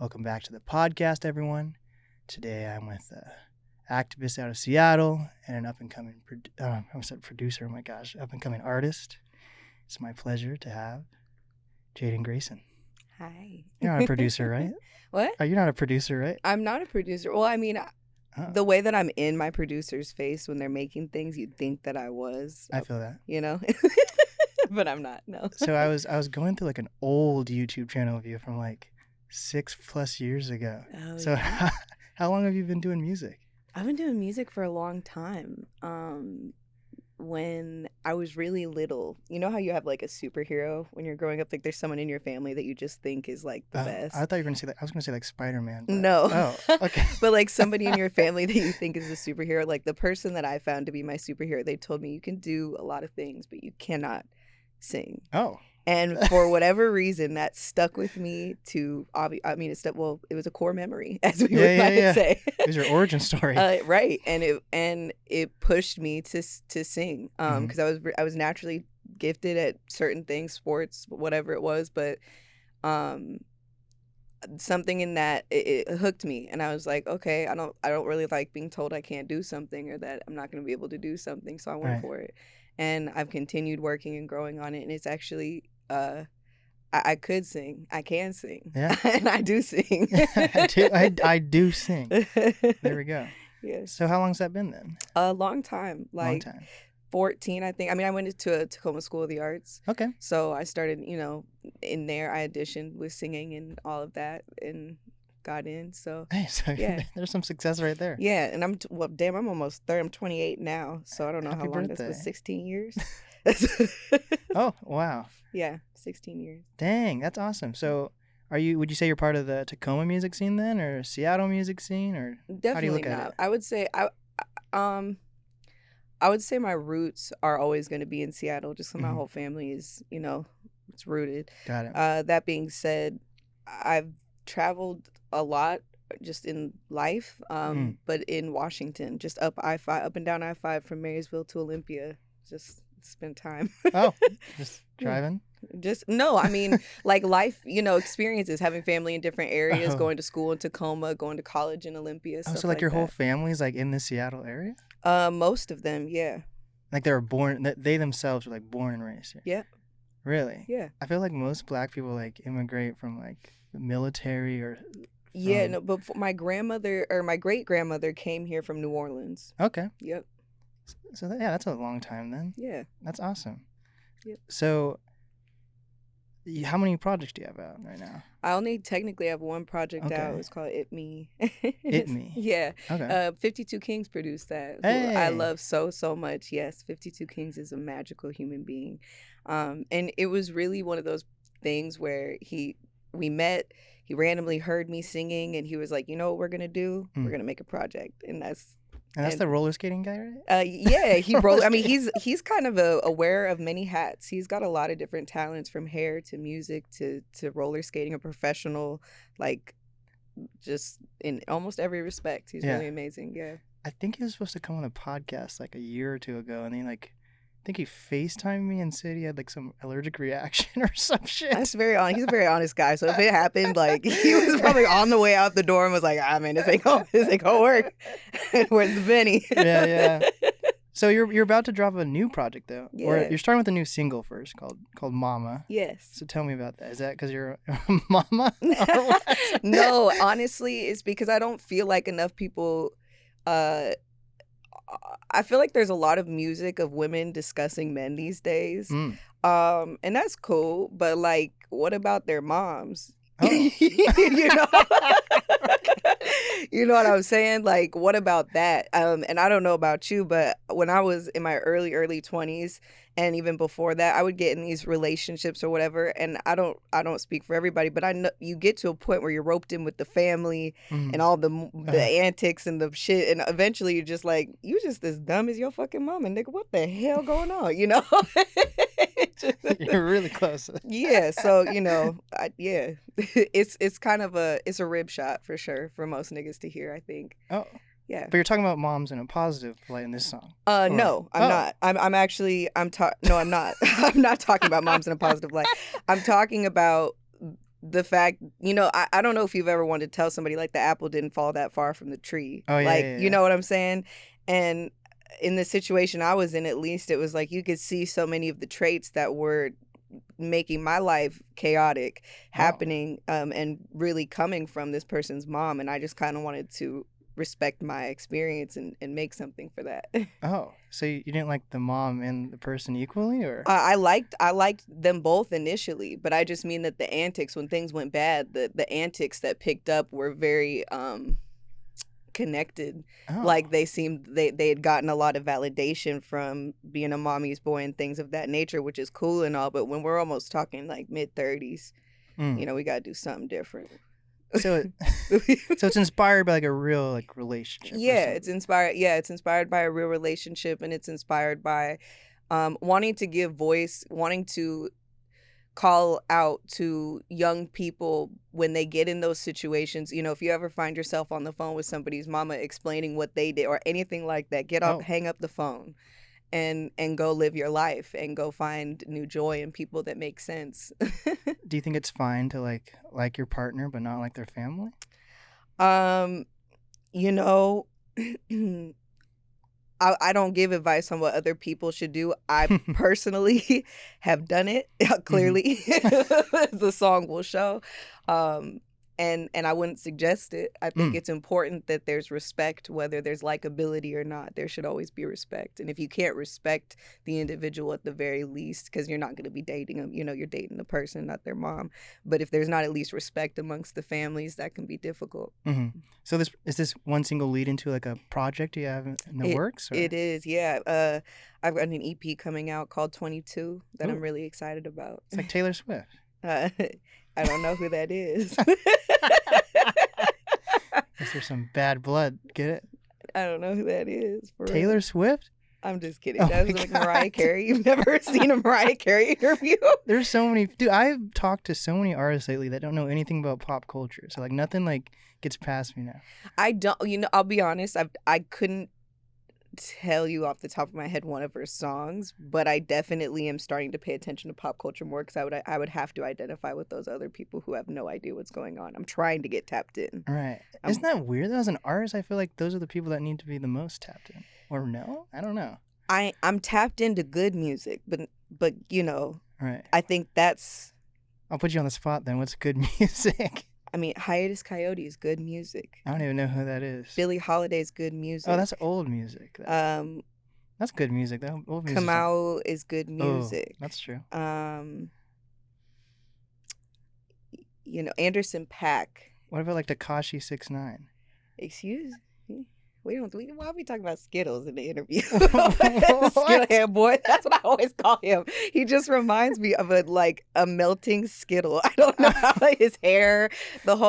Welcome back to the podcast, everyone. Today I'm with an activist out of Seattle and an up-and-coming producer, up-and-coming artist. It's my pleasure to have Jaiden Grayson. Hi. You're not a producer, right? What? You're not a producer, right? I'm not a producer. Well, I mean, the way that I'm in my producer's face when they're making things, you'd think that I was. I feel that. You know? But I'm not, no. So I was going through like an old YouTube channel of you from like 6+ years ago. Oh, so yeah. how long have you been doing music? I've been doing music for a long time. When I was really little, you know how you have like a superhero when you're growing up? Like there's someone in your family that you just think is like the best. I thought you were going to say that. I was going to say like Spider-Man. But... No. Oh, okay. But like somebody in your family that you think is a superhero, like the person that I found to be my superhero, they told me you can do a lot of things, but you cannot sing. Oh. And for whatever reason, that stuck with me to, it was a core memory, as we would say. It was your origin story. Right. And it pushed me to sing because I was naturally gifted at certain things, sports, whatever it was. But something in that, it hooked me. And I was like, okay, I don't really like being told I can't do something or that I'm not going to be able to do something. So I went for it. And I've continued working and growing on it. And it's actually... I could sing. I can sing. Yeah. And I do sing. I do sing. There we go. Yes. So how long's that been then? A long time. Long time. 14, I think. I mean, I went to a Tacoma School of the Arts. Okay. So I started, in there. I auditioned with singing and all of that and got in. So, hey, so yeah. There's some success right there. Yeah. And I'm almost 30. I'm 28 now. So I don't know Happy how long birthday. this was. 16 years. Oh, wow. Yeah, 16 years. Dang, that's awesome. So, would you say you're part of the Tacoma music scene then, or Seattle music scene, or definitely how do you look not? at it? I would say my roots are always going to be in Seattle, just because my whole family is, it's rooted. Got it. That being said, I've traveled a lot just in life, but in Washington, just up and down I-5 from Marysville to Olympia, just spend time. Oh, just driving? No, I mean, like life, experiences, having family in different areas, going to school in Tacoma, going to college in Olympia, stuff so like your that. whole family's like in the Seattle area? Most of them, yeah. Like they themselves were like born and raised here? Yeah. Really? Yeah. I feel like most black people like immigrate from like the military or... Yeah, no, but my grandmother or my great-grandmother came here from New Orleans. Okay. Yep. So that's a long time then. Yeah. That's awesome. Yep. So how many projects do you have out right now? I only technically have one project out. It's called It Me. It Me? Yeah. Okay. 52 Kings produced that. Hey. Who I love so much. Yes, 52 Kings is a magical human being. And it was really one of those things where we met, he randomly heard me singing, and he was like, you know what we're going to do? We're going to make a project. And that's the roller skating guy, right? Yeah, he's kind of aware of many hats. He's got a lot of different talents, from hair to music to roller skating, a professional, like just in almost every respect. He's really amazing. Yeah. I think he was supposed to come on the podcast like a year or two ago, and then I think he FaceTimed me and said he had like some allergic reaction or some shit. That's very honest. He's a very honest guy. So if it happened, like he was probably on the way out the door and was like, man, this ain't gonna work. Where's the Benny? Yeah. So you're about to drop a new project though. Yeah. Or you're starting with a new single first called Mama. Yes. So tell me about that. Is that because you're a mama? Or what? No, honestly, it's because I don't feel like enough people I feel like there's a lot of music of women discussing men these days. And that's cool, but like, what about their moms? Oh. You know what I'm saying? Like, what about that? And I don't know about you, but when I was in my early 20s, and even before that, I would get in these relationships or whatever. And I don't speak for everybody, but I know you get to a point where you're roped in with the family and all the antics and the shit, and eventually you're just like, you just as dumb as your fucking mama, nigga. What the hell going on? You know? You're really close. Yeah. So it's kind of a rib shot for sure for most niggas to hear, I think. Oh. Yeah. But you're talking about moms in a positive light in this song. No, I'm not. I'm not. I'm not talking about moms in a positive light. I'm talking about the fact, I don't know if you've ever wanted to tell somebody like the apple didn't fall that far from the tree. Oh, yeah, Like, yeah, you yeah. know what I'm saying? And in the situation I was in, at least, it was like you could see so many of the traits that were making my life chaotic happening, and really coming from this person's mom. And I just kind of wanted to respect my experience and make something for that. Oh, so you didn't like the mom and the person equally, or? I liked them both initially, but I just mean that the antics, when things went bad, the antics that picked up were very connected. Oh. Like they had gotten a lot of validation from being a mommy's boy and things of that nature, which is cool and all, but when we're almost talking like mid-30s, we got to do something different. So it's inspired by like a real like relationship. Yeah, it's inspired by a real relationship, and it's inspired by wanting to give voice, wanting to call out to young people when they get in those situations. If you ever find yourself on the phone with somebody's mama explaining what they did or anything like that, hang up the phone and go live your life and go find new joy in people that make sense. Do you think it's fine to like your partner but not like their family? I don't give advice on what other people should do. I personally have done it, clearly. The song will show. And I wouldn't suggest it. I think it's important that there's respect, whether there's likability or not. There should always be respect. And if you can't respect the individual at the very least, because you're not going to be dating them, you're dating the person, not their mom. But if there's not at least respect amongst the families, that can be difficult. Mm-hmm. So is this one single lead into like a project you have in the works? Or? It is, yeah. I've got an EP coming out called 22 that I'm really excited about. It's like Taylor Swift. I don't know who that is. Guess there's some bad blood. Get it? I don't know who that is. Taylor Swift? I'm just kidding. That's like Mariah Carey. You've never seen a Mariah Carey interview? There's so many. Dude, I've talked to so many artists lately that don't know anything about pop culture. So like nothing like gets past me now. I don't. I'll be honest. I couldn't tell you off the top of my head one of her songs, but I definitely am starting to pay attention to pop culture more because I would have to identify with those other people who have no idea what's going on. I'm trying to get tapped in. Right. Isn't that weird? As an artist, I feel like those are the people that need to be the most tapped in. Or no? I don't know. I'm tapped into good music, but Right. I think that's... I'll put you on the spot then. What's good music? I mean, Hiatus Coyote is good music. I don't even know who that is. Billie Holiday's good music. Oh, that's old music. That's good music. That old music. Kamau is good music. Oh, that's true. Anderson .Paak. What about like Tekashi 6ix9ine? Excuse me? Why are we talking about Skittles in the interview? Skittlehead boy. That's what I always call him. He just reminds me of a melting Skittle. I don't know how his hair,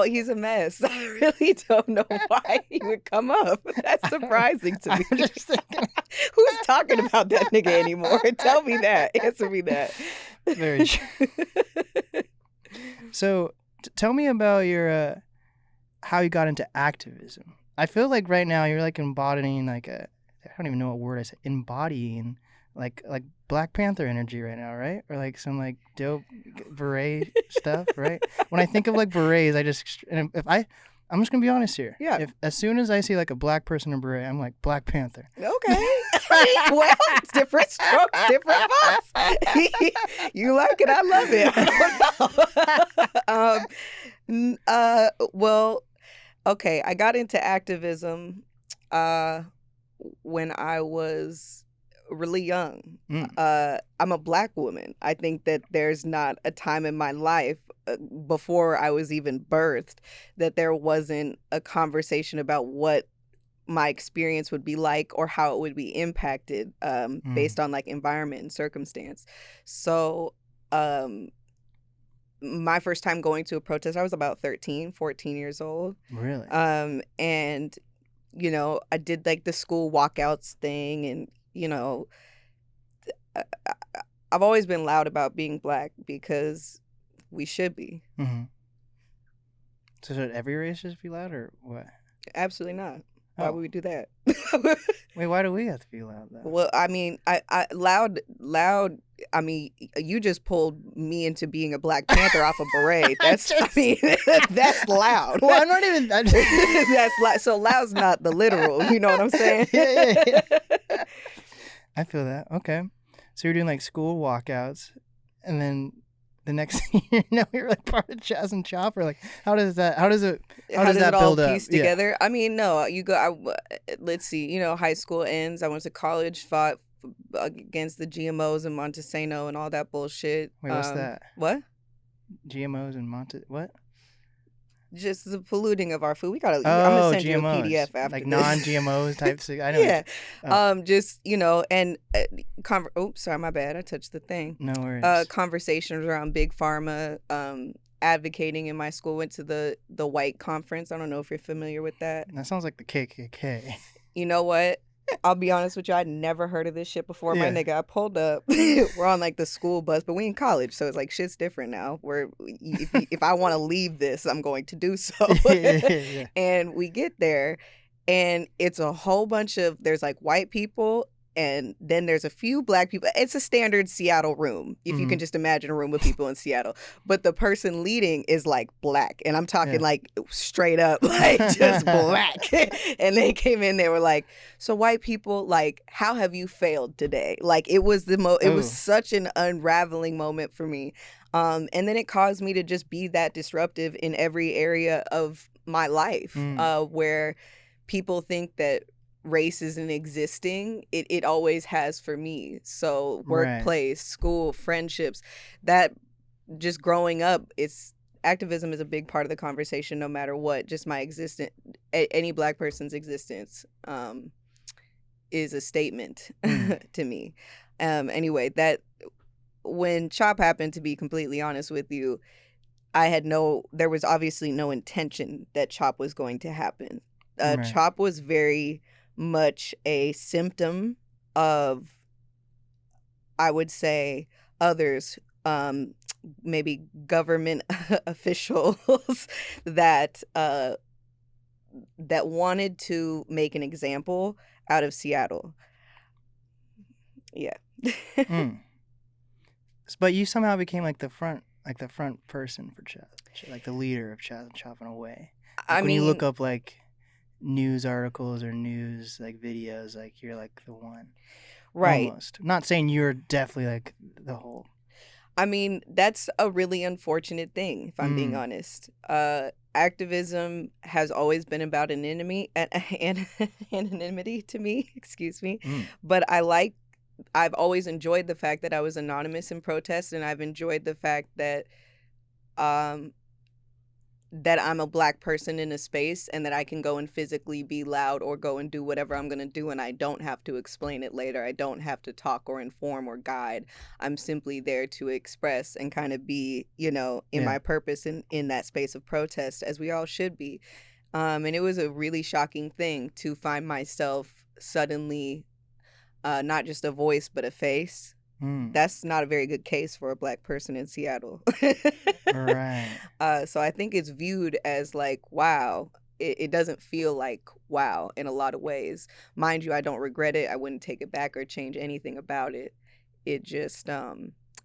he's a mess. I really don't know why he would come up. That's surprising to me. I'm just thinking. Who's talking about that nigga anymore? Tell me that. Answer me that. Very true. So tell me about your how you got into activism. I feel like right now you're like embodying I don't even know what word I said, embodying like Black Panther energy right now, right? Or like some like dope beret stuff, right? When I think of like berets, I'm just gonna be honest here. Yeah. As soon as I see like a black person in a beret, I'm like Black Panther. Okay. Well, different strokes, different folks. You like it, I love it. Well, okay, I got into activism when I was really young. I'm a Black woman. I think that there's not a time in my life before I was even birthed that there wasn't a conversation about what my experience would be like or how it would be impacted based on like environment and circumstance. So my first time going to a protest, I was about 13, 14 years old. Really? And, I did like the school walkouts thing. And, I've always been loud about being Black because we should be. Mm-hmm. So should every race just be loud or what? Absolutely not. Why Oh. would we do that? Wait, why do we have to be loud though? Well, I mean, loud. I mean, you just pulled me into being a Black Panther off a beret. That's, I mean, that's loud. Well, I'm not even. That's loud. So loud's not the literal. You know what I'm saying? Yeah. I feel that. Okay. So you're doing like school walkouts, and then the next thing you know, you're like part of Chaz and Chopper. Like, how does that it all build up? piece together? I mean, no, you go. Let's see. You know, high school ends. I went to college, fought against the GMOs and Montesano and all that bullshit. Wait, what's that? What? GMOs and what? Just the polluting of our food. We gotta. I'm Oh, gonna send you a GMOs. PDF after Like this. non-GMOs types. I know. Yeah. Oh. Just, you know, and oops, sorry, my bad. I touched the thing. No worries. Conversations around big pharma, advocating in my school. Went to the White Conference. I don't know if you're familiar with that. That sounds like the KKK. You know what? I'll be honest with you. I'd never heard of this shit before. My Yeah. nigga, I pulled up. We're on like the school bus, but we in college, so it's like shit's different now. Where if I want to leave this, I'm going to do so. Yeah. And we get there, and it's a whole bunch of, there's like white people, and then there's a few Black people. It's a standard Seattle room, if you can just imagine a room with people in Seattle. But the person leading is like Black, and I'm talking like straight up, like just Black. And they came in, they were like, "So white people, like, how have you failed today?" Like, it was it was such an unraveling moment for me. And then it caused me to just be that disruptive in every area of my life, where people think that race isn't existing. It always has for me. So workplace, school, friendships, that just growing up, activism is a big part of the conversation no matter what. Just my existence, any Black person's existence is a statement to me. Anyway, that when CHOP happened, to be completely honest with you, there was obviously no intention that CHOP was going to happen. CHOP was very much a symptom of, I would say, others, maybe government officials that wanted to make an example out of Seattle. Yeah. But you somehow became like the front person for Chaz, like the leader of Chaz and Chop in a way. Like when you look up like news articles or news like videos, like you're like the one, right? Almost. Not saying you're definitely like the whole. I mean, that's a really unfortunate thing, if I'm being honest. Activism has always been about anonymity to me, excuse me. But I've always enjoyed the fact that I was anonymous in protest, and I've enjoyed the fact that that I'm a Black person in a space, and that I can go and physically be loud or go and do whatever I'm going to do, and I don't have to explain it later. I don't have to talk or inform or guide. I'm simply there to express and kind of be, you know, in my purpose in that space of protest, as we all should be. And it was a really shocking thing to find myself suddenly not just a voice, but a face. That's not a very good case for a Black person in Seattle. Right. So I think it's viewed as like, wow. It doesn't feel like wow in a lot of ways. Mind you, I don't regret it. I wouldn't take it back or change anything about it. It just,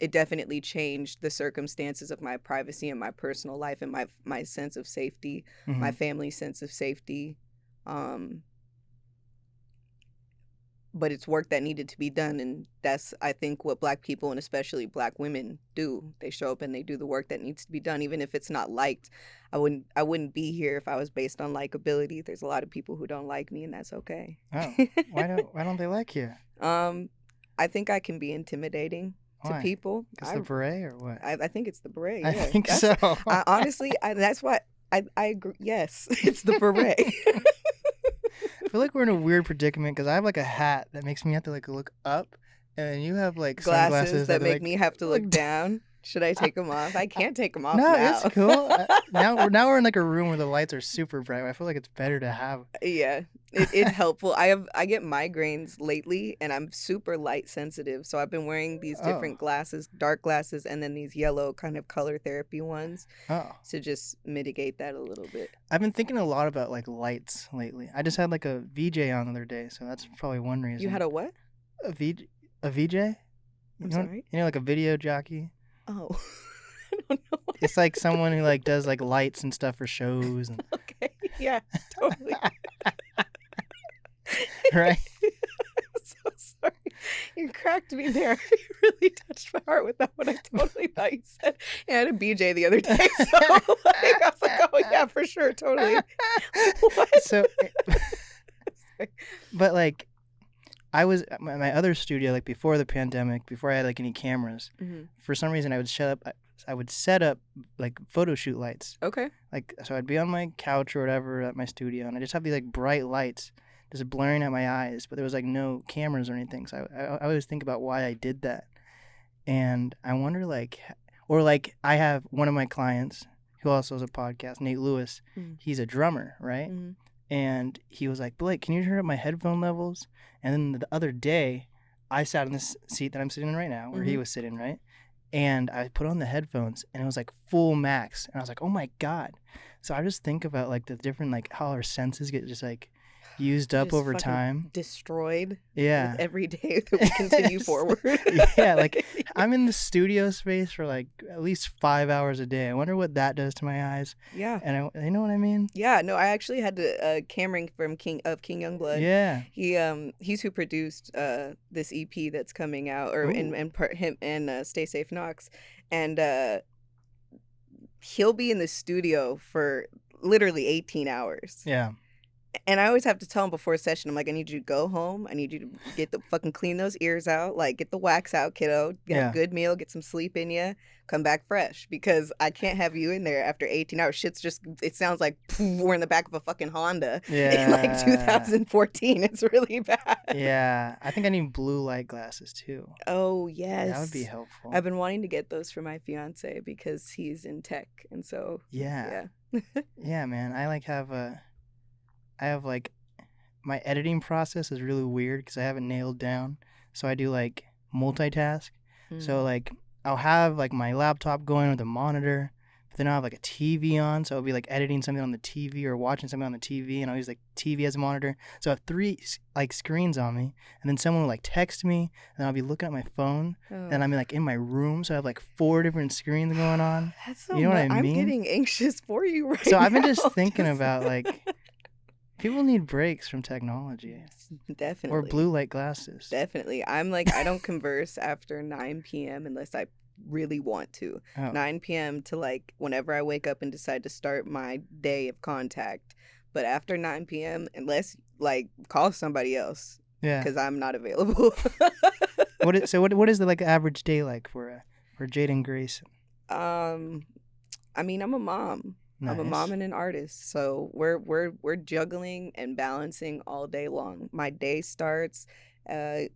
it definitely changed the circumstances of my privacy and my personal life and my sense of safety, my family's sense of safety. But it's work that needed to be done, and that's, I think, what Black people and especially Black women do. They show up and they do the work that needs to be done, even if it's not liked. I wouldn't be here if I was based on likability. There's a lot of people who don't like me, and that's okay. Oh, why don't they like you? I think I can be intimidating to people. It's the beret or what? I think it's the beret. Yeah. I think so. Honestly, that's why I agree. Yes, it's the beret. I feel like we're in a weird predicament because I have like a hat that makes me have to like look up, and you have like glasses that make like, me have to look down. Should I take them off? I can't take them off no, now. it's cool. Now we're in like a room where the lights are super bright. I feel like it's better to have. Yeah, It's helpful. I get migraines lately, and I'm super light sensitive. So I've been wearing these Oh, different glasses, dark glasses, and then these yellow kind of color therapy ones oh. to just mitigate that a little bit. I've been thinking a lot about like lights lately. I just had like a VJ on the other day, so that's probably one reason. You had a what? a VJ? I'm sorry. You know, like a video jockey. Oh, I don't know. It's like someone who like does like lights and stuff for shows and Okay, yeah, totally. right. I'm so sorry. You cracked me there. You really touched my heart with that one. I totally thought you said you had a BJ the other day. So like, I was like, oh yeah, for sure, totally. What? So, but like, I was at my other studio like before the pandemic, before I had like any cameras. Mm-hmm. For some reason, I would set up like photo shoot lights. Okay. Like, so I'd be on my couch or whatever at my studio, and I just have these like bright lights just blaring at my eyes, but there was like no cameras or anything. So I always think about why I did that, and I wonder like, or like I have one of my clients who also has a podcast, Nate Lewis. Mm. He's a drummer, right? Mm. And he was like, Blake, can you turn up my headphone levels? And then the other day, I sat in this seat that I'm sitting in right now, where he was sitting, right? And I put on the headphones, and it was like full max. And I was like, oh my God. So I just think about like the different, like how our senses get just like used up Just over fucking time. Destroyed. Yeah. With every day that we continue forward. Yeah, like I'm in the studio space for like at least 5 hours a day. I wonder what that does to my eyes. Yeah. And you know what I mean? Yeah, no, I actually had to Cameron from King Youngblood. Yeah. He's who produced this EP that's coming out, or him and Stay Safe Knox, and he'll be in the studio for literally 18 hours. Yeah. And I always have to tell him before a session, I'm like, I need you to go home. I need you to get the fucking clean those ears out, like get the wax out, kiddo. Get a good meal, get some sleep in you, come back fresh, because I can't have you in there after 18 hours. Shit's just, it sounds like we're in the back of a fucking Honda in like 2014. It's really bad. Yeah, I think I need blue light glasses too. Oh yes, that would be helpful. I've been wanting to get those for my fiance because he's in tech, and so yeah, man. I have like my editing process is really weird because I haven't nailed down. So I do like multitask. So like I'll have like my laptop going with a monitor, but then I'll have like a TV on. So I'll be like editing something on the TV or watching something on the TV, and I'll use like TV as a monitor. So I have 3 like screens on me, and then someone will like text me, and then I'll be looking at my phone, and I'm like in my room, so I have like 4 different screens going on. That's so you know what I mean? I'm getting anxious for you right now. So I've been just thinking about like. People need breaks from technology. Definitely. Or blue light glasses. Definitely. I'm like, I don't converse after 9 p.m. unless I really want to. 9 p.m. to like whenever I wake up and decide to start my day of contact. But after 9 p.m., unless like call somebody else. Yeah. Because I'm not available. What is the like average day like for Jaiden Grayson? I mean, I'm a mom. Nice. I'm a mom and an artist, so we're juggling and balancing all day long. My day starts on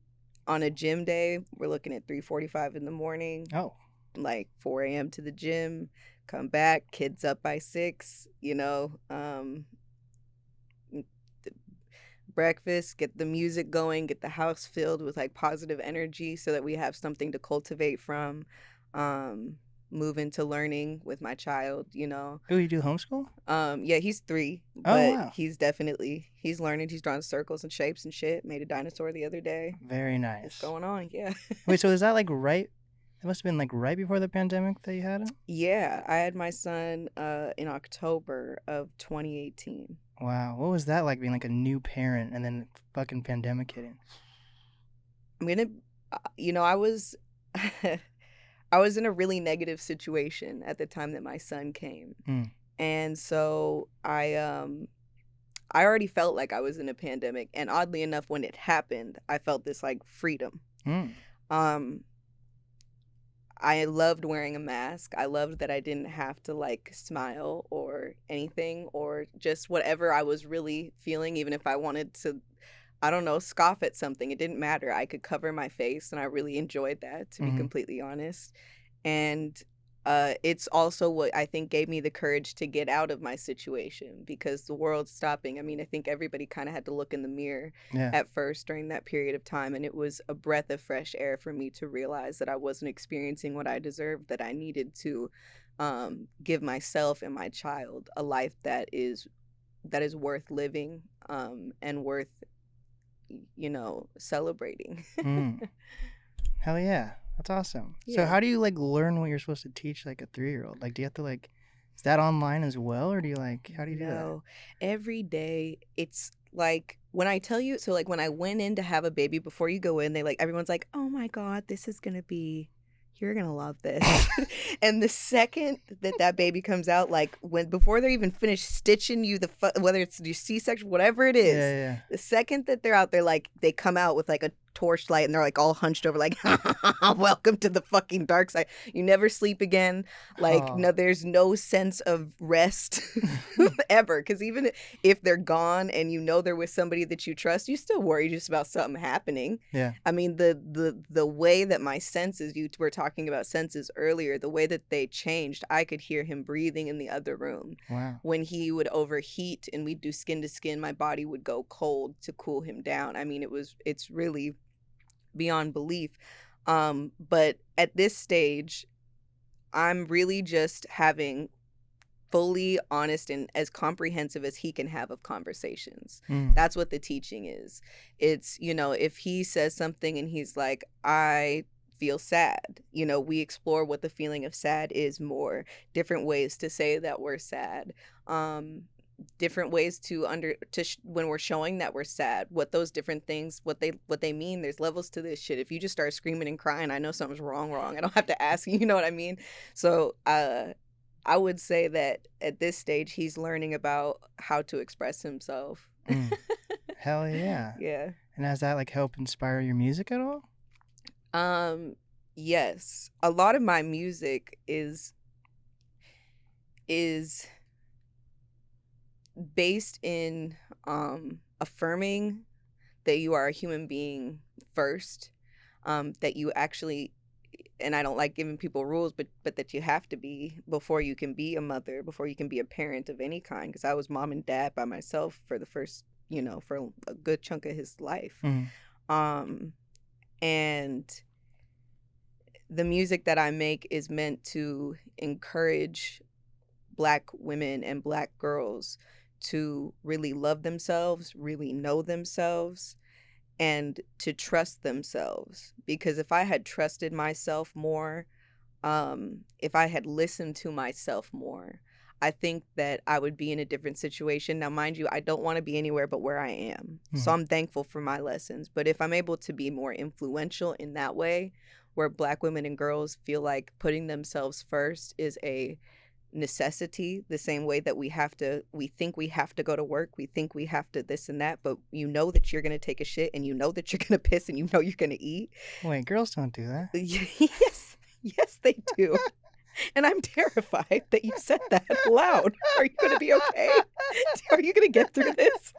a gym day. We're looking at 3:45 in the morning. Oh, like 4 a.m. to the gym. Come back, kids up by 6. Breakfast, get the music going, get the house filled with like positive energy, so that we have something to cultivate from. Move into learning with my child, Oh, you do homeschool? Yeah, he's 3, but he's learning. He's drawing circles and shapes and shit. Made a dinosaur the other day. Very nice. What's going on? Yeah. Wait, so is that like right? It must have been like right before the pandemic that you had him? Yeah, I had my son in October of 2018. Wow, what was that like being like a new parent and then fucking pandemic hitting? I was in a really negative situation at the time that my son came. And so I already felt like I was in a pandemic. And oddly enough, when it happened, I felt this like freedom. I loved wearing a mask. I loved that I didn't have to like smile or anything, or just whatever I was really feeling, even if I wanted to, I don't know, scoff at something. It didn't matter. I could cover my face, and I really enjoyed that, to be completely honest. And it's also what I think gave me the courage to get out of my situation, because the world's stopping. I mean, I think everybody kind of had to look in the mirror Yeah. at first during that period of time, and it was a breath of fresh air for me to realize that I wasn't experiencing what I deserved, that I needed to give myself and my child a life that is worth living, and worth, celebrating. Mm. Hell yeah. That's awesome. So Yeah. how do you like learn what you're supposed to teach like a 3-year-old? Like do you have to like is that online as well or do you like how do you do that? No, every day it's like when I tell you, so like when I went in to have a baby, before you go in, everyone's like, oh my God, this is gonna be, you're gonna love this. And the second that that baby comes out, like before they're even finished stitching you, whether it's your C-section, whatever it is, Yeah. the second that they're out there, like they come out with like a torchlight and they're like all hunched over, like, welcome to the fucking dark side. You never sleep again. Like, Oh. no, there's no sense of rest ever. Because even if they're gone and you know they're with somebody that you trust, you still worry just about something happening. Yeah. I mean, the way that my senses, you were talking about senses earlier, the way that they changed, I could hear him breathing in the other room. Wow. When he would overheat and we'd do skin to skin, my body would go cold to cool him down. I mean, it's really beyond belief. But at this stage, I'm really just having fully honest and as comprehensive as he can have of conversations. Mm. That's what the teaching is. It's, if he says something and he's like, I feel sad, we explore what the feeling of sad is more, different ways to say that we're sad, different ways when we're showing that we're sad, what those different things, what they mean. There's levels to this shit. If you just start screaming and crying, I know something's wrong. I don't have to ask you, you know what I mean? So I would say that at this stage he's learning about how to express himself. Hell yeah. Yeah. And has that like helped inspire your music at all? Yes. A lot of my music is based in affirming that you are a human being first, that you actually, and I don't like giving people rules, but that you have to be before you can be a mother, before you can be a parent of any kind, because I was mom and dad by myself for the first, for a good chunk of his life. And the music that I make is meant to encourage Black women and Black girls to really love themselves, really know themselves, and to trust themselves. Because if I had trusted myself more, if I had listened to myself more, I think that I would be in a different situation. Now, mind you, I don't want to be anywhere but where I am. So I'm thankful for my lessons. But if I'm able to be more influential in that way, where Black women and girls feel like putting themselves first is a necessity, the same way that we think we have to go to work, we think we have to this and that, but you know that you're going to take a shit and you know that you're going to piss and you know you're going to eat. Wait, girls don't do that. Yes they do. And I'm terrified that you said that loud. Are you going to be okay? Are you going to get through this?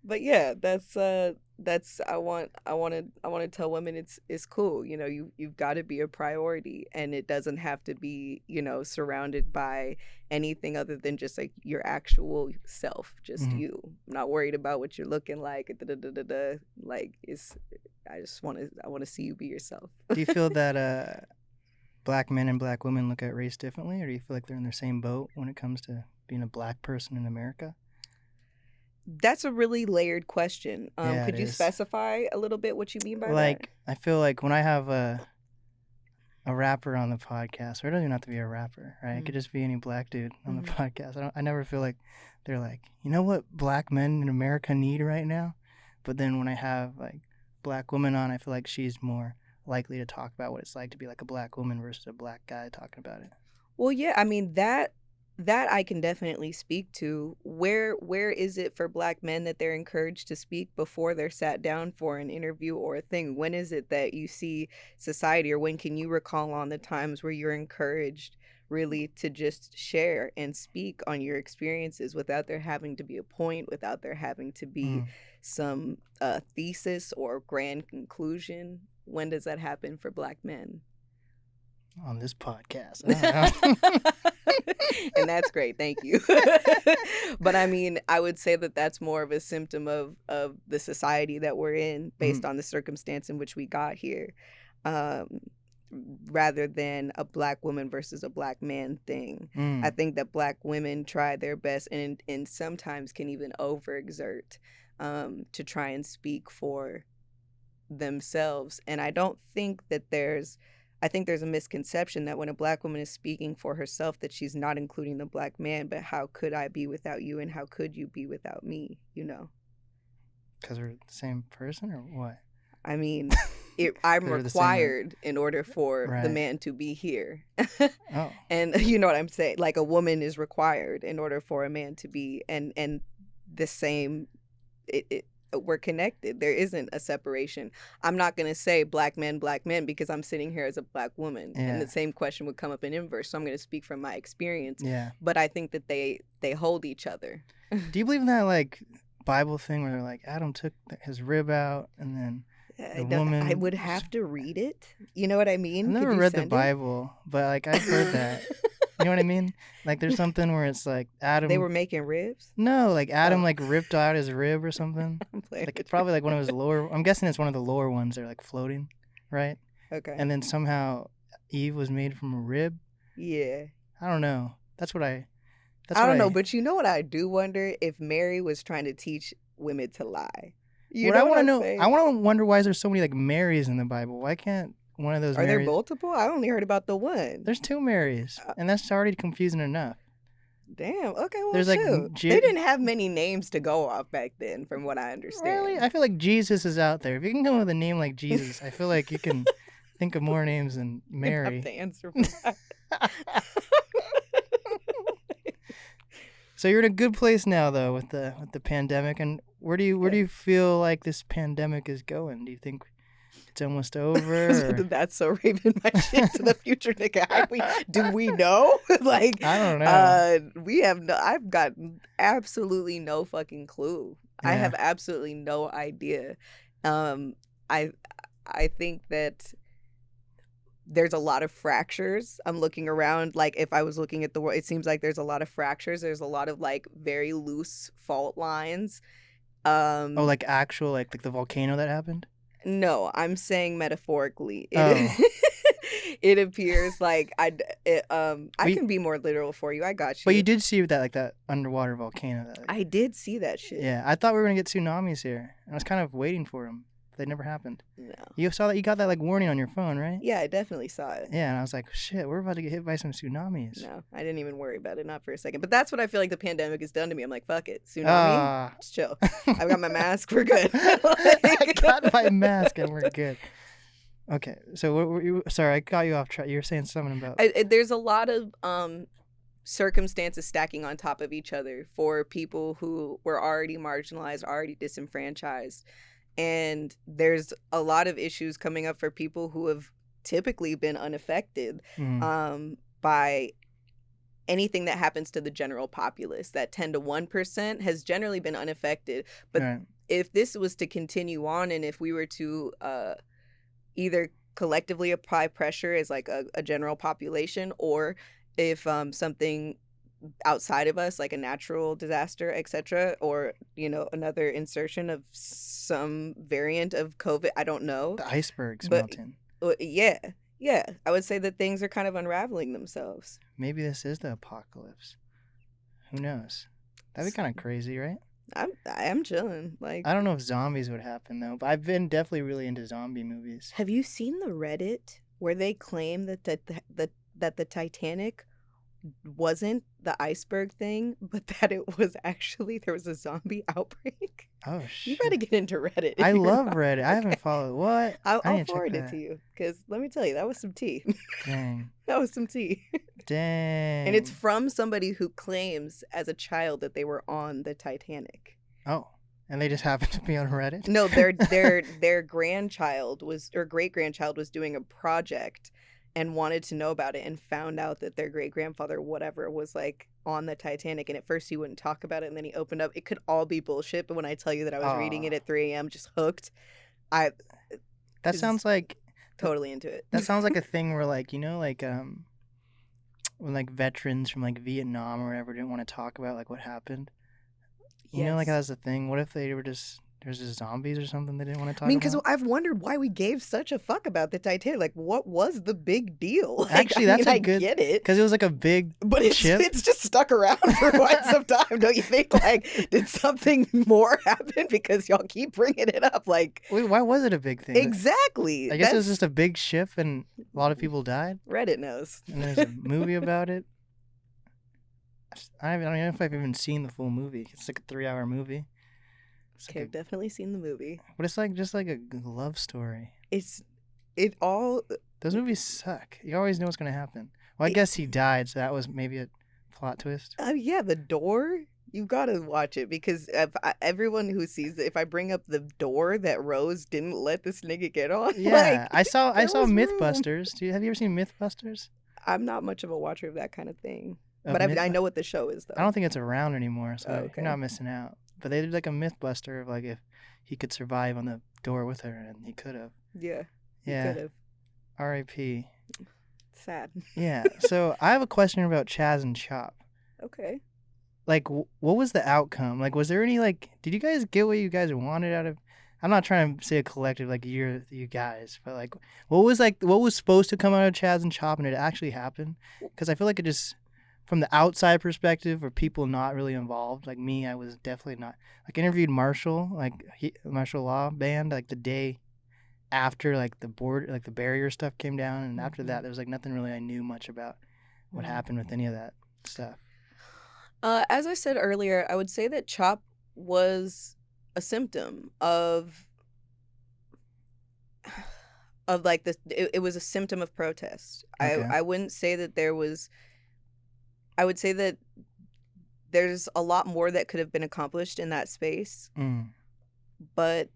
But yeah, that's I want to tell women it's cool. You've got to be a priority, and it doesn't have to be, surrounded by anything other than just like your actual self, just you. I'm not worried about what you're looking like. Like I want to see you be yourself. Do you feel that Black men and Black women look at race differently, or do you feel like they're in the same boat when it comes to being a Black person in America? That's a really layered question. Yeah, could you specify a little bit what you mean by that? I feel like when I have a rapper on the podcast, or it doesn't even have to be a rapper, right? It could just be any Black dude on the podcast. I never feel like they're like, you know what Black men in America need right now? But then when I have like Black woman on, I feel like she's more likely to talk about what it's like to be like a Black woman versus a Black guy talking about it. Well, yeah, I mean that I can definitely speak to. Where is it for Black men that they're encouraged to speak before they're sat down for an interview or a thing? When is it that you see society, or when can you recall on the times where you're encouraged really to just share and speak on your experiences without there having to be a point, without there having to be some thesis or grand conclusion? when does that happen for Black men? On this podcast. I don't know. And that's great. Thank you. But I mean, I would say that that's more of a symptom of the society that we're in based on the circumstance in which we got here, rather than a Black woman versus a Black man thing. I think that Black women try their best and sometimes can even overexert to try and speak for themselves. And I don't think that I think there's a misconception that when a Black woman is speaking for herself that she's not including the Black man, but how could I be without you and how could you be without me, you know? Because we're the same person or what? I mean, I'm required in order for the man to be here. Oh. And you know what I'm saying? Like a woman is required in order for a man to be, and the same, we're connected. There isn't a separation. I'm not going to say black men, because I'm sitting here as a Black woman. Yeah. And the same question would come up in inverse. So I'm going to speak from my experience. Yeah. But I think that they hold each other. Do you believe in that like Bible thing where they're like Adam took his rib out and then I would have to read it. You know what I mean? I've never read the Bible, but like I've heard that. You know what I mean? Like there's something where it's like Adam. They were making ribs? No, like Adam like ripped out his rib or something. Like it's probably like one of his lower. I'm guessing it's one of the lower ones that are like floating, right? Okay. And then somehow Eve was made from a rib. Yeah. I don't know. I don't know, but you know what I do wonder? If Mary was trying to teach women to lie. I want to know. I want to wonder why there's so many like Marys in the Bible. Why can't one of those? Are there multiple? I only heard about the one. There's 2 Marys, and that's already confusing enough. Damn. Okay. Well, there's they didn't have many names to go off back then, from what I understand. Really, I feel like Jesus is out there. If you can come up with a name like Jesus, I feel like you can think of more names than Mary. You have to answer for that. So you're in a good place now, though, with the pandemic. And where do you feel like this pandemic is going? Do you think it's almost over? That's so Raven my shit to the future, nigga. Do we know? Like I don't know. I've got absolutely no fucking clue. Yeah. I have absolutely no idea. I think that there's a lot of fractures. I'm looking around, like if I was looking at the world, it seems like there's a lot of fractures. There's a lot of like very loose fault lines. Like actual like the volcano that happened? No, I'm saying metaphorically. It appears like I can be more literal for you. I got you. But you did see that underwater volcano. I did see that shit. Yeah, I thought we were gonna get tsunamis here. I was kind of waiting for them. They never happened. No. You saw that? You got that like warning on your phone, right? Yeah, I definitely saw it. Yeah, and I was like, shit, we're about to get hit by some tsunamis. No, I didn't even worry about it, not for a second. But that's what I feel like the pandemic has done to me. I'm like, fuck it, tsunami, just chill. I've got my mask, we're good. I got my mask and we're good. Okay, so sorry, I got you off track. You were saying something about... There's a lot of circumstances stacking on top of each other for people who were already marginalized, already disenfranchised. And there's a lot of issues coming up for people who have typically been unaffected by anything that happens to the general populace. That 10 to 1% has generally been unaffected. But if this was to continue on, and if we were to either collectively apply pressure as like a general population, or if something outside of us, like a natural disaster, etc., or another insertion of some variant of COVID, I don't know, the iceberg's melting. Yeah, I would say that things are kind of unraveling themselves. Maybe this is the apocalypse. Who knows? That'd be kind of crazy, right? I am chilling. Like, I don't know if zombies would happen though, but I've been definitely really into zombie movies. Have you seen the Reddit where they claim that the Titanic wasn't the iceberg thing, but that it was actually, there was a zombie outbreak? Oh shit! You gotta get into Reddit. I love Reddit. I haven't followed. What? I'll forward it to you, because let me tell you, that was some tea. Dang. That was some tea. Dang. And it's from somebody who claims as a child that they were on the Titanic. Oh, and they just happened to be on Reddit? No, their grandchild was, or great grandchild was doing a project and wanted to know about it, and found out that their great grandfather, whatever, was like on the Titanic. And at first he wouldn't talk about it, and then he opened up. It could all be bullshit, but when I tell you that I was reading it at 3 a.m., just hooked, That 'Cause sounds like totally into it. that sounds like a thing where like when like veterans from like Vietnam or whatever didn't want to talk about like what happened. You know, like Yes. that's the thing. What if they were just there's just zombies or something they didn't want to I talk mean, because about? I've wondered why we gave such a fuck about the Titanic. Like, what was the big deal? Like, Actually, I that's mean, a I good get it, because it was like a big but it's ship. just stuck around for quite some time, don't you think? Like, did something more happen because y'all keep bringing it up? Like, Wait, why was it a big thing? exactly. I guess it was just a big ship and a lot of people died. Reddit knows. And there's a movie about it. I don't know if I've even seen the full movie. It's like a 3-hour movie. It's Okay, like I've definitely seen the movie. but it's like just like a love story. It all. Those movies suck. You always know what's gonna happen. Well, I guess he died, so that was maybe a plot twist. Yeah, the door. You gotta watch it because everyone who sees it, if I bring up the door that Rose didn't let this nigga get on, Yeah, like, I saw there was room. Mythbusters. Have you ever seen Mythbusters? I'm not much of a watcher of that kind of thing, Of but Myth- I know what the show is though. I don't think it's around anymore, so Oh, okay. you're not missing out. But they did like a Mythbuster of like if he could survive on the door with her, and he could have. Yeah, you Yeah. could have. R.I.P. Sad. Yeah. So I have a question about Chaz and Chop. Okay. Like, what was the outcome? Like, was there any like? Did you guys get what you guys wanted out of? I'm not trying to say a collective like you guys, but like, what was supposed to come out of Chaz and Chop, and it actually happened? Because I feel like it just, from the outside perspective, or people not really involved, like me, I was definitely not. Like, I interviewed Marshall, Martial Law Band, like the day after like the barrier stuff came down, and after that, there was like nothing really I knew much about what happened with any of that stuff. As I said earlier, I would say that Chop was a symptom of like this. It was a symptom of protest. Okay. I wouldn't say that there was. I would say that there's a lot more that could have been accomplished in that space, but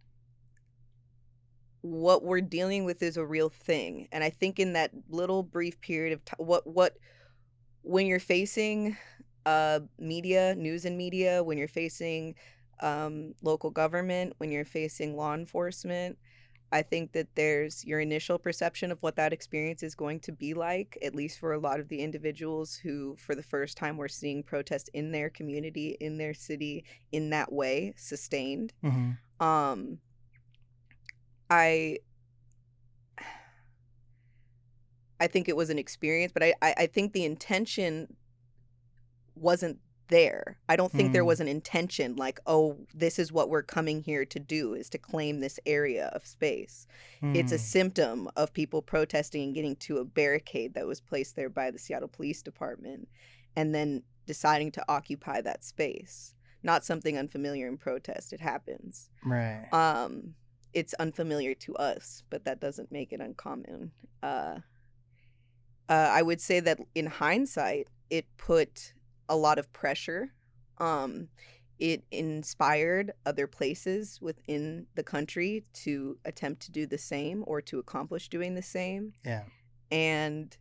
what we're dealing with is a real thing. And I think in that little brief period of time, when you're facing media, news and media, when you're facing local government, when you're facing law enforcement, I think that there's your initial perception of what that experience is going to be like, at least for a lot of the individuals who, for the first time, were seeing protest in their community, in their city, in that way, sustained. I think it was an experience, but I think the intention wasn't there. I don't think there was an intention like, oh, this is what we're coming here to do, is to claim this area of space. It's a symptom of people protesting and getting to a barricade that was placed there by the Seattle Police Department, and then deciding to occupy that space. Not something unfamiliar in protest. It happens. Right. It's unfamiliar to us, but that doesn't make it uncommon. I would say that in hindsight, it put a lot of pressure. It inspired other places within the country to attempt to do the same or to accomplish doing the same. Yeah. And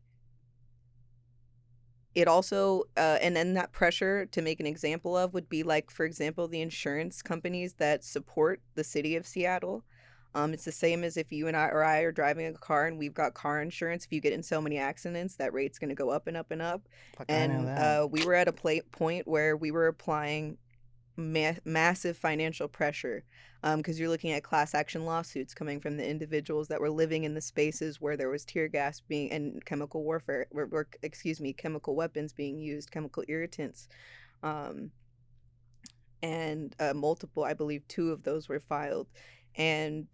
it also, and then that pressure, to make an example of, would be like, for example, the insurance companies that support the city of Seattle. It's the same as if you and I are driving a car and we've got car insurance. If you get in so many accidents, that rate's going to go up and up and up. I know that. We were at a point where we were applying massive financial pressure, because you're looking at class action lawsuits coming from the individuals that were living in the spaces where there was tear gas and chemical warfare, chemical weapons being used, chemical irritants, and multiple, I believe 2 of those were filed. And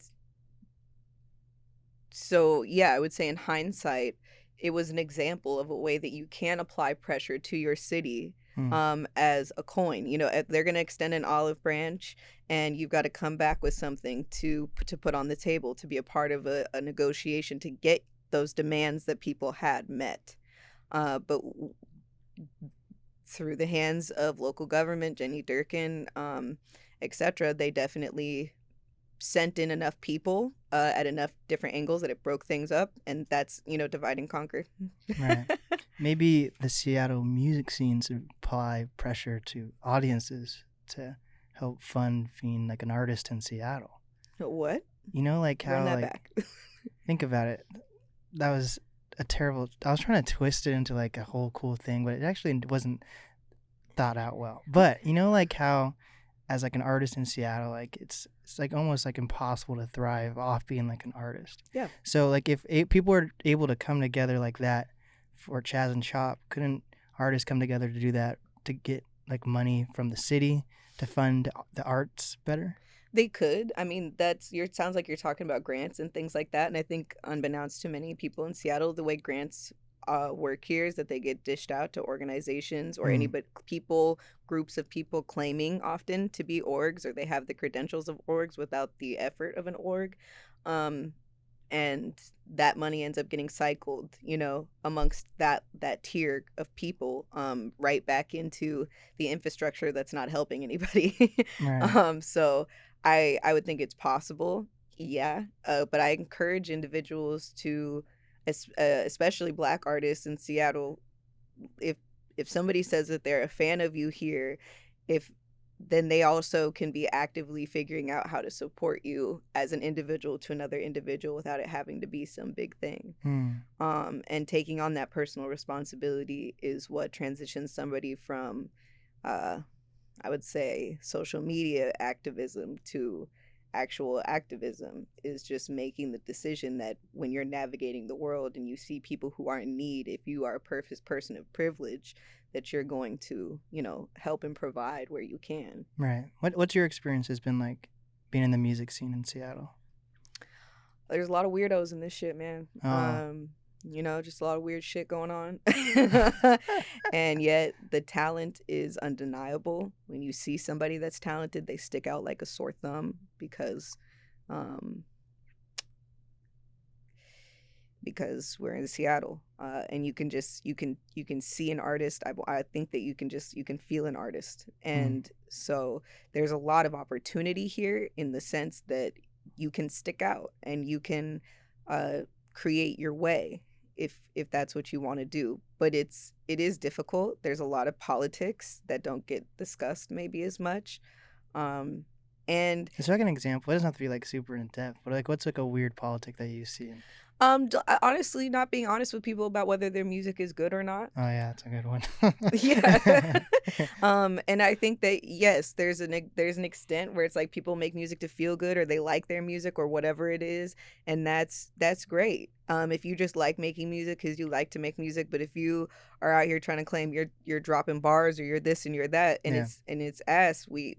so, yeah, I would say in hindsight, it was an example of a way that you can apply pressure to your city as a coin. You know, they're going to extend an olive branch, and you've got to come back with something to put on the table, to be a part of a negotiation to get those demands that people had met. But through the hands of local government, Jenny Durkin, etc., they definitely sent in enough people at enough different angles that it broke things up, and that's, divide and conquer. Right. Maybe the Seattle music scene should apply pressure to audiences to help fund being like an artist in Seattle. What? You know, like how Run that like back. think about it. That was a terrible. I was trying to twist it into like a whole cool thing, but it actually wasn't thought out well. But you know, like how as like an artist in Seattle, like it's like almost like impossible to thrive off being like an artist. Yeah. So like if people are able to come together like that for Chaz and Chop, couldn't artists come together to do that to get like money from the city to fund the arts better? They could. I mean, sounds like you're talking about grants and things like that. And I think, unbeknownst to many people in Seattle, the way grants work here is that they get dished out to organizations or Mm. groups of people claiming often to be orgs, or they have the credentials of orgs without the effort of an org. Um, and that money ends up getting cycled, amongst that tier of people, right back into the infrastructure that's not helping anybody. Right. So I would think it's possible, yeah, but I encourage individuals to, especially Black artists in Seattle, if somebody says that they're a fan of you here, if then they also can be actively figuring out how to support you as an individual to another individual without it having to be some big thing. Mm. And taking on that personal responsibility is what transitions somebody from, I would say, social media activism to actual activism, is just making the decision that when you're navigating the world and you see people who are in need, if you are a person of privilege, that you're going to, help and provide where you can. Right. What's your experience has been like being in the music scene in Seattle? There's a lot of weirdos in this shit, man. Oh. Just a lot of weird shit going on. And yet the talent is undeniable. When you see somebody that's talented, they stick out like a sore thumb because we're in Seattle, and you can see an artist. I think that you can feel an artist, and so there's a lot of opportunity here in the sense that you can stick out and you can create your way if that's what you want to do. But it is difficult. There's a lot of politics that don't get discussed maybe as much. And Is there like an example? It doesn't have to be like super in depth, but like what's like a weird politic that you see? honestly, not being honest with people about whether their music is good or not. Oh yeah, that's a good one. Yeah. And I think that yes, there's an extent where it's like people make music to feel good, or they like their music or whatever it is, and that's great. If you just like making music because you like to make music, but if you are out here trying to claim you're dropping bars or you're this and you're that, and Yeah. it's ass, we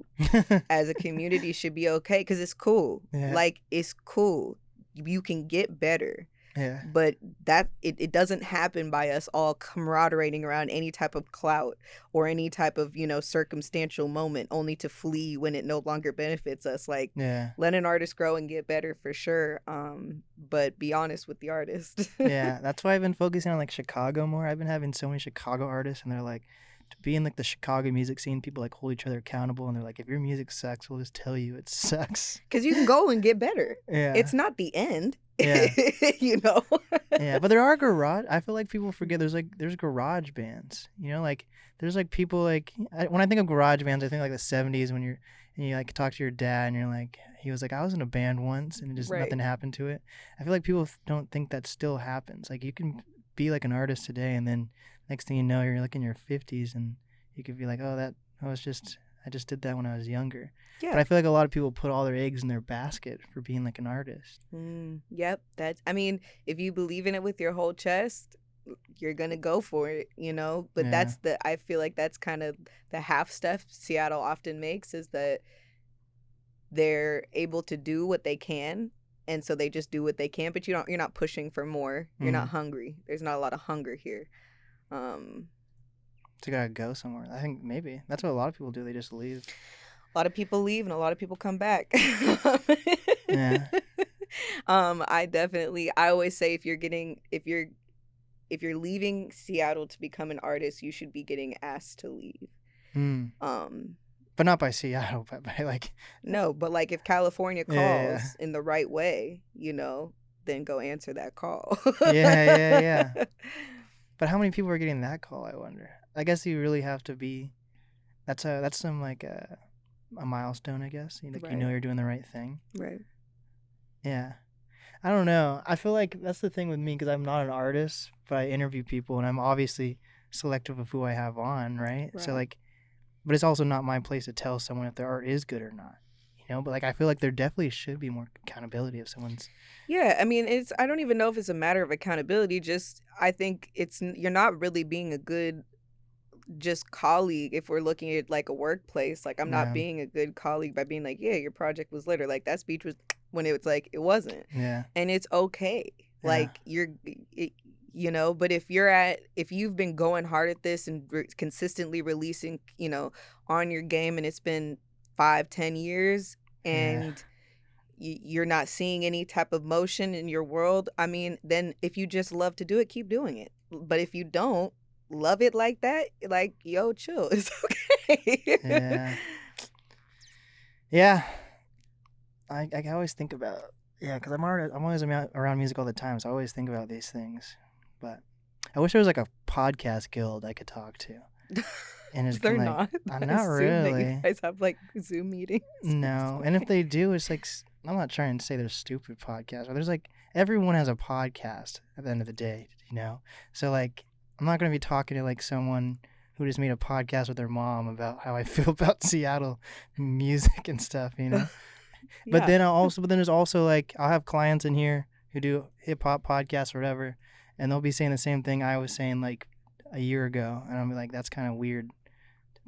as a community should be okay because it's cool. Yeah. Like, it's cool. You can get better. Yeah. But that it doesn't happen by us all camaraderie around any type of clout or any type of, circumstantial moment, only to flee when it no longer benefits us. Like, Yeah. let an artist grow and get better for sure. But be honest with the artist. Yeah, that's why I've been focusing on like Chicago more. I've been having so many Chicago artists, and they're like, to be in like the Chicago music scene, people like hold each other accountable, and they're like, if your music sucks, we'll just tell you it sucks. Because you can go and get better. Yeah. It's not the end. Yeah. Yeah, but there are garage. I feel like people forget there's garage bands. Like there's like people like when I think of garage bands, I think like the 70s when you like talk to your dad and you're like, he was like, I was in a band once and just nothing happened to it. I feel like people don't think that still happens. Like you can be like an artist today, and then next thing you know, you're like in your 50s, and you could be like, oh, I just did that when I was younger. Yeah. But I feel like a lot of people put all their eggs in their basket for being like an artist. Yep. If you believe in it with your whole chest, you're going to go for it, But yeah. I feel like that's kind of the half step Seattle often makes, is that they're able to do what they can. And so they just do what they can, but you're not pushing for more. You're not hungry. There's not a lot of hunger here. So you gotta go somewhere. I think maybe that's what a lot of people do. They just leave. A lot of people leave and a lot of people come back. Yeah. I always say if you're leaving Seattle to become an artist, you should be getting asked to leave. But not by Seattle, but by like. No, but like if California calls in the right way, then go answer that call. Yeah. But how many people are getting that call, I wonder? I guess you really have to be. That's some like a milestone, I guess. Like, right. You're doing the right thing. Right. Yeah. I don't know. I feel like that's the thing with me because I'm not an artist, but I interview people and I'm obviously selective of who I have on, right? So Right. like, but it's also not my place to tell someone if their art is good or not, you know. But like, I feel like there definitely should be more accountability if someone's. Yeah, I mean, I don't even know if it's a matter of accountability. Just I think you're not really being a good just colleague if we're looking at like a workplace. Like I'm not Yeah, being a good colleague by being like, yeah, your project was lit, or like that speech was when it was like it wasn't, yeah, and it's okay. yeah, Like it, but if you've been going hard at this and consistently releasing, on your game, and it's been 5-10 years, yeah, and you're not seeing any type of motion in your world, I mean, then if you just love to do it, keep doing it. But if you don't love it like that, like, yo, chill. It's okay. yeah, yeah. I always think about because I'm always around music all the time, so I always think about these things. But I wish there was like a podcast guild I could talk to, and just can They're like, not. I'm I not assume that you really. guys have like Zoom meetings or No, and if something. they do, it's like I'm not trying to say they're stupid podcasts, but there's like everyone has a podcast at the end of the day, you know. So like, I'm not gonna be talking to like someone who just made a podcast with their mom about how I feel about Seattle music and stuff, you know. Yeah. But then there's also like I'll have clients in here who do hip hop podcasts or whatever, and they'll be saying the same thing I was saying like a year ago, and I'll be like, that's kind of weird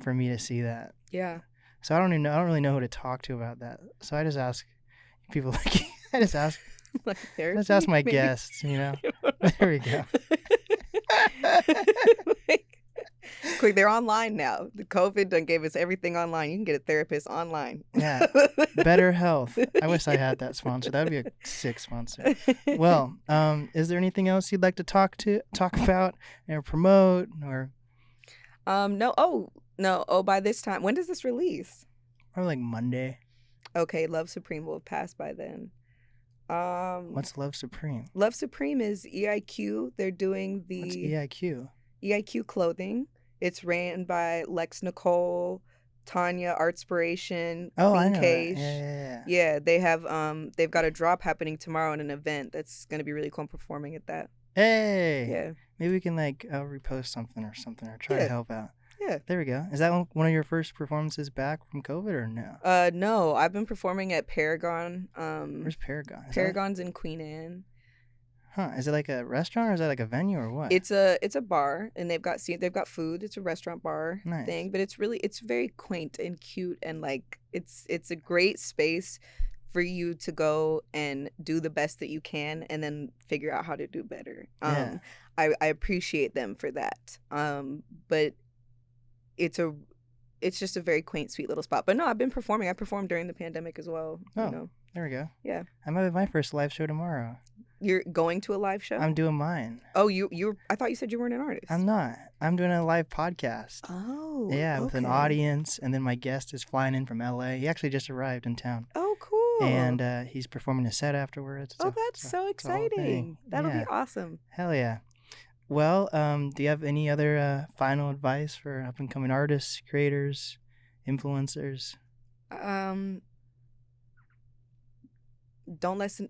for me to see that. Yeah. So I don't really know who to talk to about that. So I just ask people like I just ask Like I just ask therapy, my maybe. guests, you know. There we go. Like, quick, they're online now. The COVID done gave us everything online. You can get a therapist online. Yeah. Better Health. I wish I had that sponsor. That would be a sick sponsor. Well, is there anything else you'd like to talk about or promote or No. Oh, no. Oh, by this time, when does this release? probably like Monday? Okay, Love Supreme will have passed by then. What's Love Supreme? Love Supreme is EIQ. They're doing What's the EIQ? EIQ clothing. It's ran by Lex Nicole, Tanya, Artspiration, Oh, I Bean know that. Cage. Yeah. Yeah, they've got a drop happening tomorrow in an event that's gonna be really cool. I'm performing at that. Hey, Yeah. maybe we can like repost something or try to Yeah. help out. Yeah. There we go. Is that one of your first performances back from COVID or no? No, I've been performing at Paragon. Where's Paragon? Paragon's in Queen Anne. Is it like a restaurant or is that like a venue or what? It's a bar, and they've got food. It's a restaurant bar Nice. thing, but it's very quaint and cute, and like it's a great space for you to go and do the best that you can, and then figure out how to do better. Yeah. I appreciate them for that. But it's just a very quaint, sweet little spot. But no, I've been performing. I performed during the pandemic as well. Oh, there we go. Yeah. I'm having my first live show tomorrow. You're going to a live show? I'm doing mine. Oh, I thought you said you weren't an artist. I'm not. I'm doing a live podcast. Oh. Yeah, with an okay. audience, and then my guest is flying in from LA. He actually just arrived in town. Oh, cool. And he's performing a set afterwards. Oh, that's so exciting. That'll be awesome. Hell yeah. Well, do you have any other final advice for up and coming artists, creators, influencers? Don't listen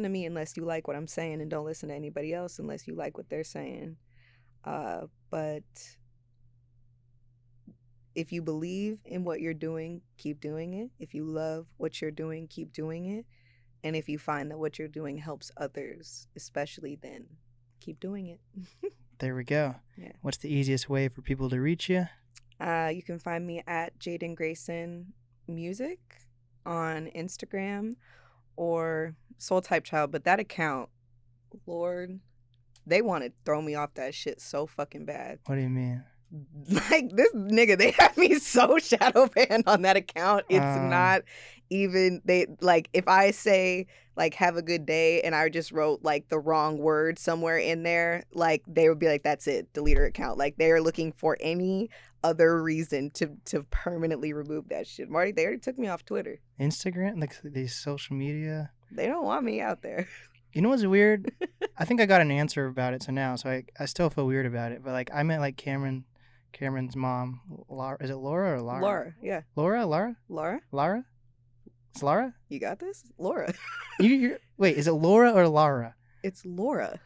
to me unless you like what I'm saying, and don't listen to anybody else unless you like what they're saying. But if you believe in what you're doing, keep doing it. If you love what you're doing, keep doing it. And if you find that what you're doing helps others, especially, then keep doing it. There we go. Yeah. What's the easiest way for people to reach you? You can find me at Jaiden Grayson Music on Instagram, or Soul Type Child, but that account, Lord, they want to throw me off that shit so fucking bad. What do you mean? Like, this nigga, they have me so shadow banned on that account. It's not even, they, like, if I say, like, have a good day, and I just wrote, like, the wrong word somewhere in there, like, they would be like, that's it, delete her account. Like, they're looking for any other reason to permanently remove that shit. Marty, they already took me off Twitter. Instagram? Like these social media? They don't want me out there. You know what's weird? I think I got an answer about it, so I still feel weird about it. But, like, I met, like, Cameron's mom. Laura, is it Laura or Lara? Laura, yeah. Laura? Laura? Lara? It's Laura? You got this? Laura. Wait, is it Laura or Lara? It's Laura.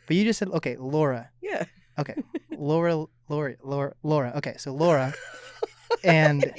But you just said, okay, Laura. Yeah. Okay. Laura. Okay, so Laura. And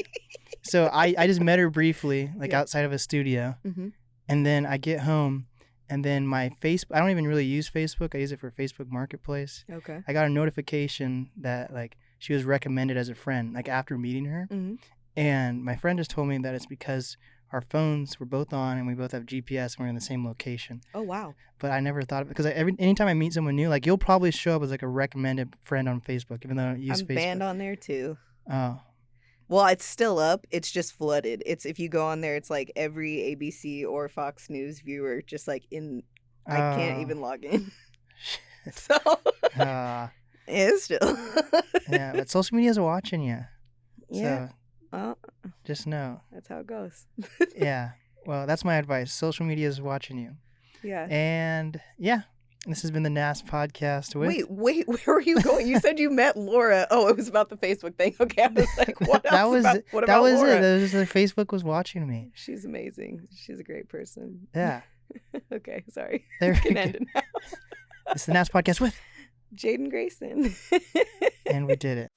so I just met her briefly, like outside of a studio. Mm-hmm. And then I get home, and then my Facebook, I don't even really use Facebook. I use it for Facebook Marketplace. Okay. I got a notification that like she was recommended as a friend, like after meeting her. Mm-hmm. And my friend just told me that it's because our phones were both on and we both have GPS and we're in the same location. Oh, wow. But I never thought of it because anytime I meet someone new, like you'll probably show up as like a recommended friend on Facebook, even though I don't use I'm Facebook. banned on there too. Oh. Well, it's still up. It's just flooded. It's if you go on there, it's like every ABC or Fox News viewer just like in. I can't even log in. So it's still. Yeah, but social media's watching you. Yeah. So Well, just know. that's how it goes. Yeah. Well, that's my advice. Social media is watching you. Yeah. And yeah, this has been the NAST podcast with. Wait, where were you going? You said you met Laura. Oh, it was about the Facebook thing. Okay, I was like, what else? That was what about Laura? it. That was just like Facebook was watching me. She's amazing. She's a great person. Yeah. Okay, sorry. There We we can go. end it now. It's the NAST podcast with. Jaiden Grayson. And we did it.